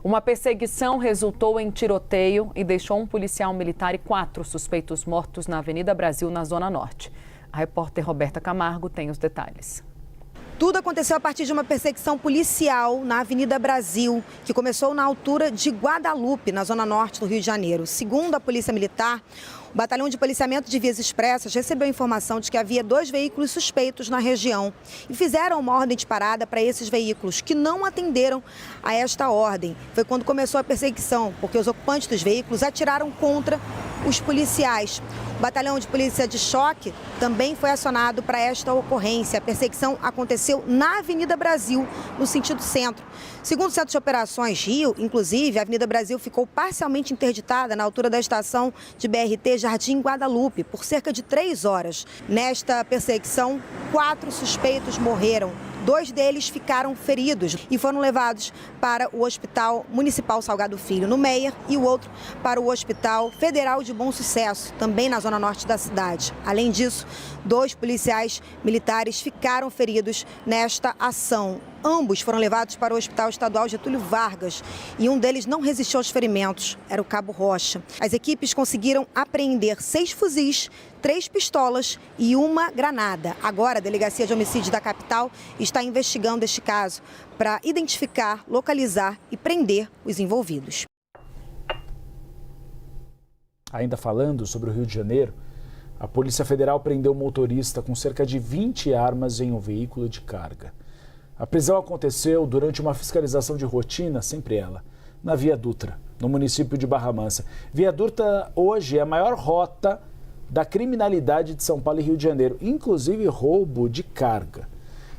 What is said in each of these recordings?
Uma perseguição resultou em tiroteio e deixou um policial militar e 4 suspeitos mortos na Avenida Brasil, na Zona Norte. A repórter Roberta Camargo tem os detalhes. Tudo aconteceu a partir de uma perseguição policial na Avenida Brasil, que começou na altura de Guadalupe, na Zona Norte do Rio de Janeiro. Segundo a Polícia Militar, o Batalhão de Policiamento de Vias Expressas recebeu informação de que havia 2 veículos suspeitos na região e fizeram uma ordem de parada para esses veículos, que não atenderam a esta ordem. Foi quando começou a perseguição, porque os ocupantes dos veículos atiraram contra os policiais. O Batalhão de Polícia de Choque também foi acionado para esta ocorrência. A perseguição aconteceu na Avenida Brasil, no sentido centro. Segundo o Centro de Operações Rio, inclusive, a Avenida Brasil ficou parcialmente interditada na altura da estação de BRT Jardim Guadalupe por cerca de 3 horas. Nesta perseguição, 4 suspeitos morreram. 2 deles ficaram feridos e foram levados para o Hospital Municipal Salgado Filho, no Meier, e o outro para o Hospital Federal de Bom Sucesso, também na zona norte da cidade. Além disso, 2 policiais militares ficaram feridos nesta ação. Ambos foram levados para o Hospital Estadual Getúlio Vargas e um deles não resistiu aos ferimentos, era o Cabo Rocha. As equipes conseguiram apreender 6 fuzis, 3 pistolas e 1 granada. Agora, a Delegacia de Homicídio da capital está investigando este caso para identificar, localizar e prender os envolvidos. Ainda falando sobre o Rio de Janeiro, a Polícia Federal prendeu um motorista com cerca de 20 armas em um veículo de carga. A prisão aconteceu durante uma fiscalização de rotina, sempre ela, na Via Dutra, no município de Barra Mansa. Via Dutra hoje é a maior rota da criminalidade de São Paulo e Rio de Janeiro, inclusive roubo de carga.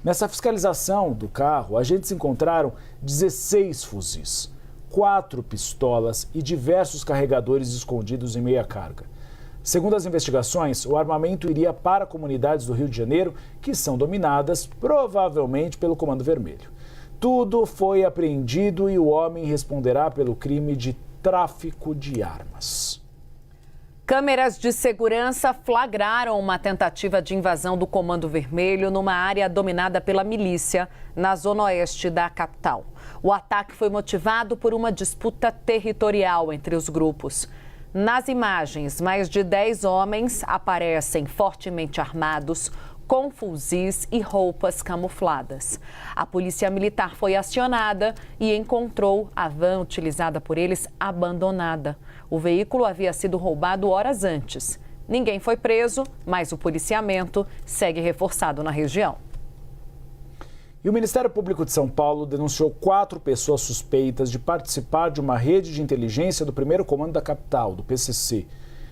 Nessa fiscalização do carro, agentes encontraram 16 fuzis, 4 pistolas e diversos carregadores escondidos em meia carga. Segundo as investigações, o armamento iria para comunidades do Rio de Janeiro que são dominadas provavelmente pelo Comando Vermelho. Tudo foi apreendido e o homem responderá pelo crime de tráfico de armas. Câmeras de segurança flagraram uma tentativa de invasão do Comando Vermelho numa área dominada pela milícia na zona oeste da capital. O ataque foi motivado por uma disputa territorial entre os grupos. Nas imagens, mais de 10 homens aparecem fortemente armados, com fuzis e roupas camufladas. A polícia militar foi acionada e encontrou a van utilizada por eles abandonada. O veículo havia sido roubado horas antes. Ninguém foi preso, mas o policiamento segue reforçado na região. E o Ministério Público de São Paulo denunciou 4 pessoas suspeitas de participar de uma rede de inteligência do primeiro comando da capital, do PCC.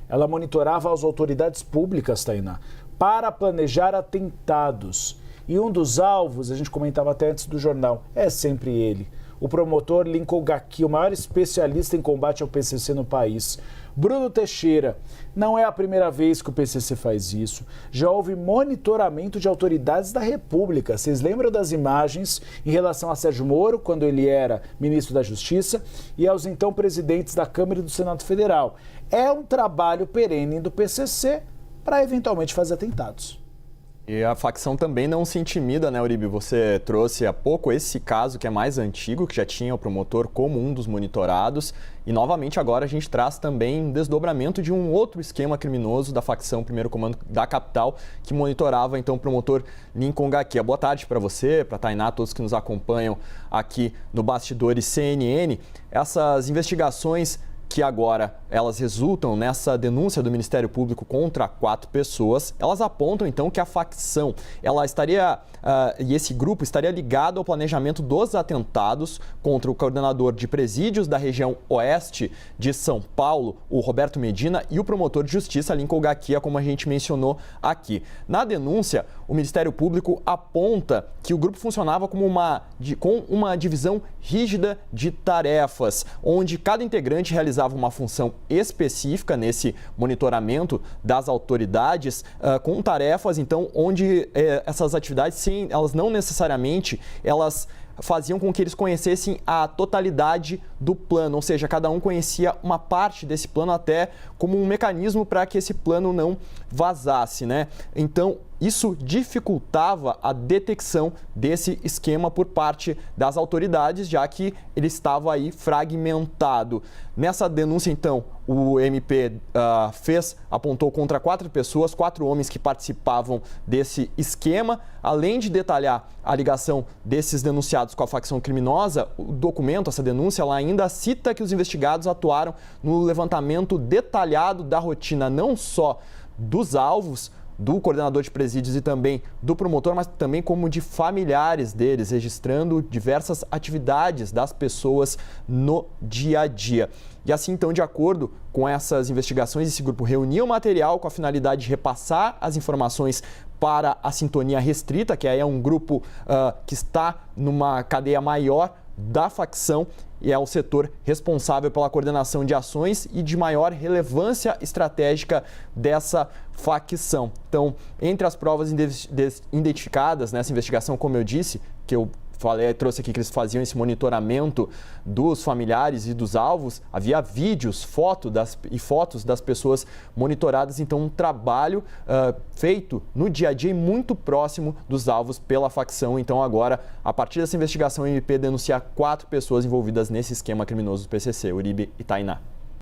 Ela monitorava as autoridades públicas, Tainá, para planejar atentados. E um dos alvos, a gente comentava até antes do jornal, é sempre ele, o promotor Lincoln Gaki, o maior especialista em combate ao PCC no país. Bruno Teixeira, não é a primeira vez que o PCC faz isso. Já houve monitoramento de autoridades da República. Vocês lembram das imagens em relação a Sérgio Moro, quando ele era ministro da Justiça, e aos então presidentes da Câmara e do Senado Federal. É um trabalho perene do PCC para eventualmente fazer atentados. E a facção também não se intimida, né, Uribe? Você trouxe há pouco esse caso que é mais antigo, que já tinha o promotor como um dos monitorados. E novamente agora a gente traz também um desdobramento de um outro esquema criminoso da facção Primeiro Comando da capital, que monitorava então o promotor Lincoln Gaki. Boa tarde para você, para a Tainá, todos que nos acompanham aqui no Bastidores CNN. Essas investigações que agora elas resultam nessa denúncia do Ministério Público contra 4 pessoas, elas apontam então que a facção, ela estaria, e esse grupo estaria ligado ao planejamento dos atentados contra o coordenador de presídios da região oeste de São Paulo, o Roberto Medina, e o promotor de justiça, Lincoln Gaki, como a gente mencionou aqui. Na denúncia, o Ministério Público aponta que o grupo funcionava com uma divisão rígida de tarefas, onde cada integrante realizava uma função específica nesse monitoramento das autoridades, com tarefas, então, onde essas atividades, sim, elas não necessariamente, elas faziam com que eles conhecessem a totalidade do plano, ou seja, cada um conhecia uma parte desse plano até como um mecanismo para que esse plano não vazasse, né? Então, isso dificultava a detecção desse esquema por parte das autoridades, já que ele estava aí fragmentado. Nessa denúncia, então, o MP apontou contra 4 pessoas, 4 homens que participavam desse esquema. Além de detalhar a ligação desses denunciados com a facção criminosa, o documento, essa denúncia, ela ainda cita que os investigados atuaram no levantamento detalhado da rotina não só dos alvos, do coordenador de presídios e também do promotor, mas também como de familiares deles, registrando diversas atividades das pessoas no dia a dia. E assim, então, de acordo com essas investigações, esse grupo reuniu material com a finalidade de repassar as informações para a Sintonia Restrita, que aí é um grupo que está numa cadeia maior da facção e é o setor responsável pela coordenação de ações e de maior relevância estratégica dessa facção. Então, entre as provas identificadas nessa investigação, como eu disse, que eu trouxe aqui que eles faziam esse monitoramento dos familiares e dos alvos, havia vídeos, fotos das pessoas monitoradas, então um trabalho feito no dia a dia e muito próximo dos alvos pela facção. Então agora, a partir dessa investigação, o MP denuncia 4 pessoas envolvidas nesse esquema criminoso do PCC, Uribe e Tainá.